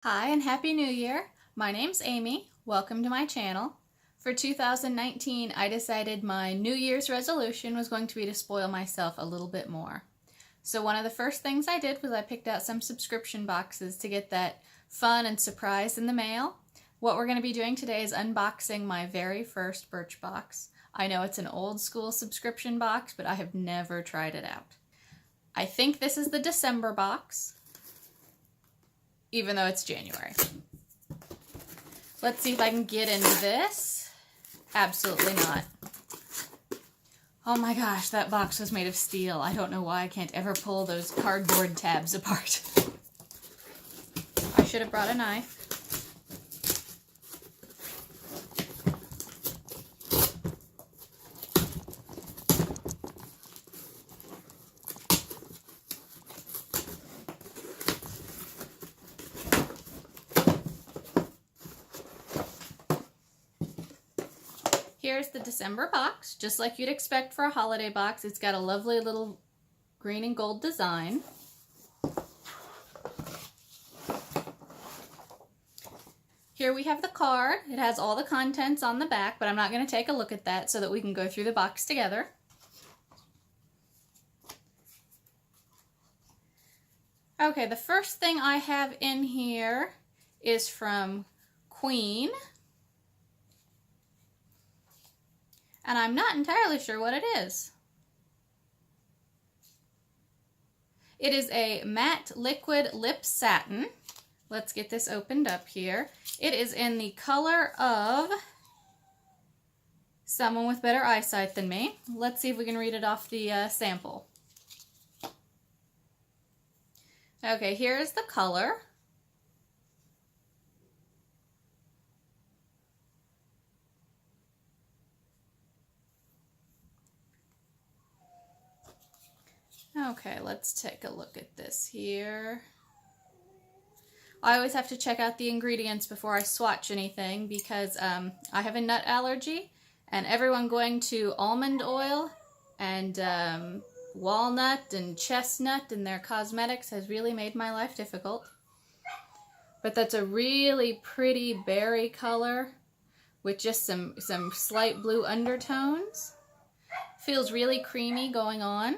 Hi and Happy New Year! My name's Amy. Welcome to my channel. For 2019, I decided my New Year's resolution was going to be to spoil myself a little bit more. So one of the first things I did was I picked out some subscription boxes to get that fun and surprise in the mail. What we're going to be doing today is unboxing my very first Birchbox. I know it's an old school subscription box, but I have never tried it out. I think this is the December box, even though it's January. Let's see if I can get into this. Absolutely not. Oh my gosh, that box was made of steel. I don't know why I can't ever pull those cardboard tabs apart. I should have brought a knife. Here's the December box, just like you'd expect for a holiday box. It's got a lovely little green and gold design. Here we have the card. It has all the contents on the back, but I'm not going to take a look at that so that we can go through the box together. Okay, the first thing I have in here is from Queen. And I'm not entirely sure what it is. It is a matte liquid lip satin. Let's get this opened up here. It is in the color of someone with better eyesight than me. Let's see if we can read it off the sample. Okay, here is the color. Okay, let's take a look at this here. I always have to check out the ingredients before I swatch anything because I have a nut allergy, and everyone going to almond oil and walnut and chestnut in their cosmetics has really made my life difficult. But that's a really pretty berry color with just some slight blue undertones. Feels really creamy going on.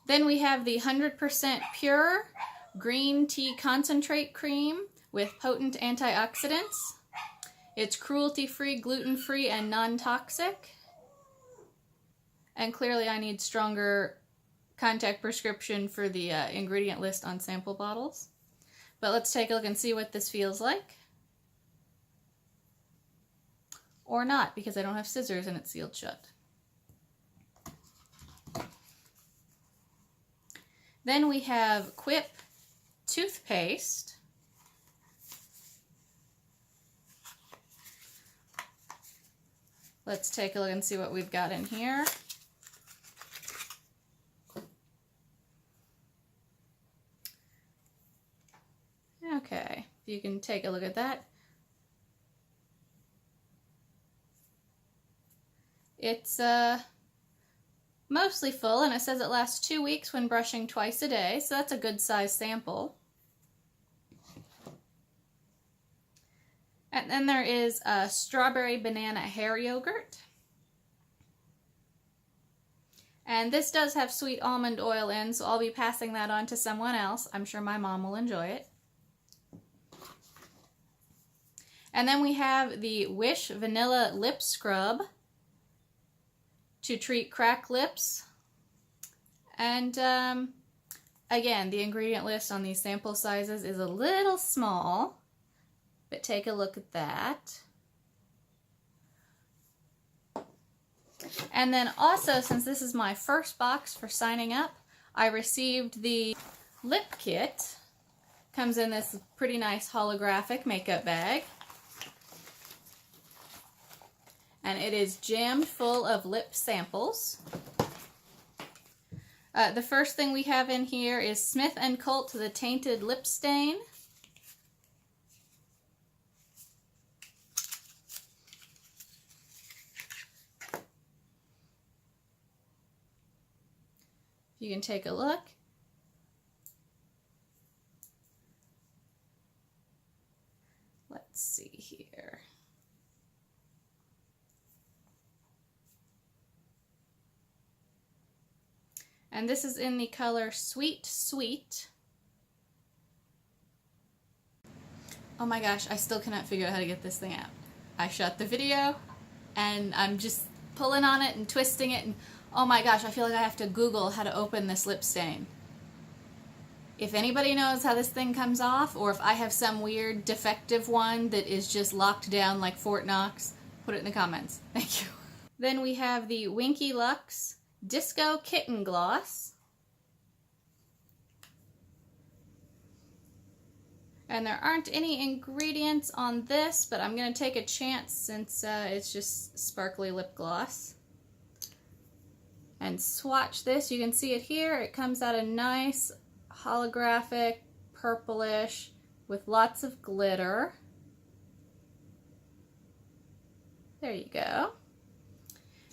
Then we have the 100% pure green tea concentrate cream with potent antioxidants. It's cruelty-free, gluten-free, and non-toxic. And clearly I need stronger contact prescription for the ingredient list on sample bottles. But let's take a look and see what this feels like. Or not, because I don't have scissors and it's sealed shut. Then we have Quip toothpaste. Let's take a look and see what we've got in here. Okay, you can take a look at that. It's mostly full, and it says it lasts 2 weeks when brushing twice a day, so that's a good size sample. And then there is a strawberry banana hair yogurt. And this does have sweet almond oil in, so I'll be passing that on to someone else. I'm sure my mom will enjoy it. And then we have the Wish Vanilla Lip Scrub to treat cracked lips. And again, the ingredient list on these sample sizes is a little small, but take a look at that. And then also, since this is my first box for signing up, I received the lip kit. Comes in this pretty nice holographic makeup bag. And it is jammed full of lip samples. The first thing we have in here is Smith & Colt The Tainted Lip Stain. You can take a look. let's see here. And this is in the color Sweet Sweet. Oh my gosh, I still cannot figure out how to get this thing out. I shot the video and I'm just pulling on it and twisting it, and oh my gosh, I feel like I have to Google how to open this lip stain. If anybody knows how this thing comes off, or if I have some weird defective one that is just locked down like Fort Knox, put it in the comments. Thank you. Then we have the Winky Lux Disco Kitten Gloss. And there aren't any ingredients on this, but I'm going to take a chance since it's just sparkly lip gloss. And swatch this. You can see it here. It comes out a nice holographic purplish with lots of glitter. There you go.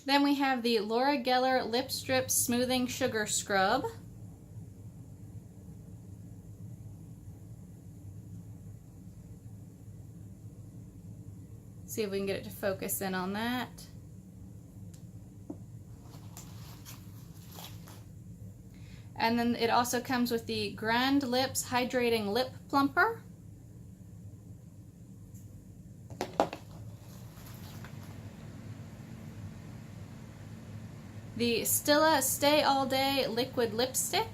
Then we have the Laura Geller Lip Strip Smoothing Sugar Scrub. See if we can get it to focus in on that. And then it also comes with the Grand Lips Hydrating Lip Plumper. The Stila Stay All Day Liquid Lipstick.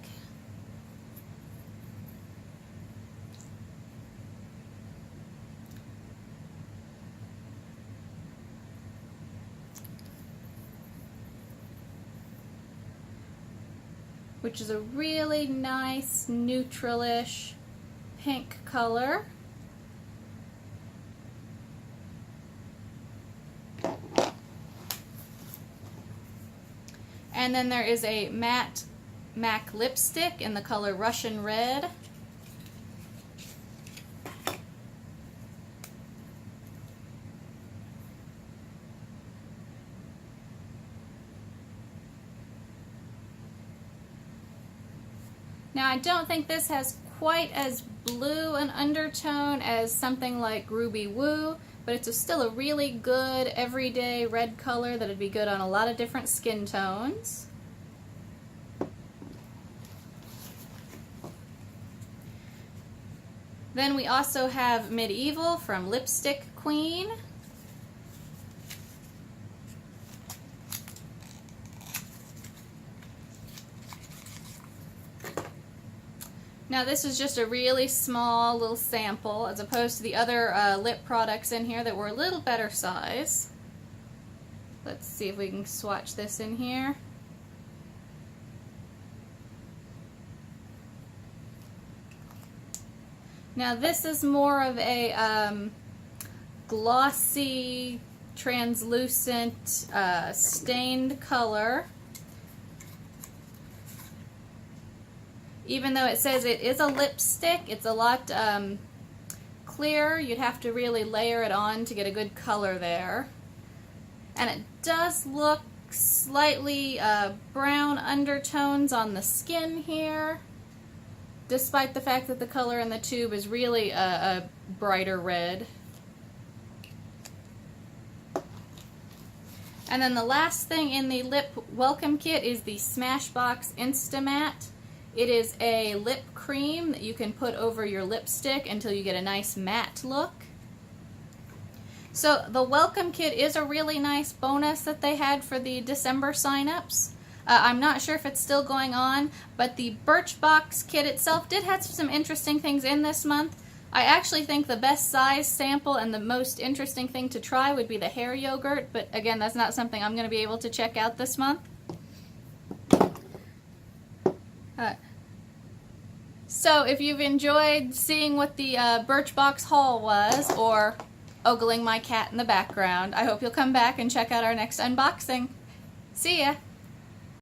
Which is a really nice neutralish pink color. And then there is a matte MAC lipstick in the color Russian Red. Now I don't think this has quite as blue an undertone as something like Ruby Woo, but it's still a really good everyday red color that would be good on a lot of different skin tones. Then we also have Medieval from Lipstick Queen. Now this is just a really small little sample as opposed to the other lip products in here that were a little better size. Let's see if we can swatch this in here. Now this is more of a glossy, translucent, stained color. Even though it says it is a lipstick, it's a lot clearer. You'd have to really layer it on to get a good color there. And it does look slightly brown undertones on the skin here, despite the fact that the color in the tube is really a brighter red. And then the last thing in the lip welcome kit is the Smashbox Instamatte. It is a lip cream that you can put over your lipstick until you get a nice matte look. So the welcome kit is a really nice bonus that they had for the December signups. I'm not sure if it's still going on, but the Birchbox kit itself did have some interesting things in this month. I actually think the best size sample and the most interesting thing to try would be the hair yogurt, but again, that's not something I'm going to be able to check out this month. So if you've enjoyed seeing what the Birchbox haul was, or ogling my cat in the background, I hope you'll come back and check out our next unboxing. See ya!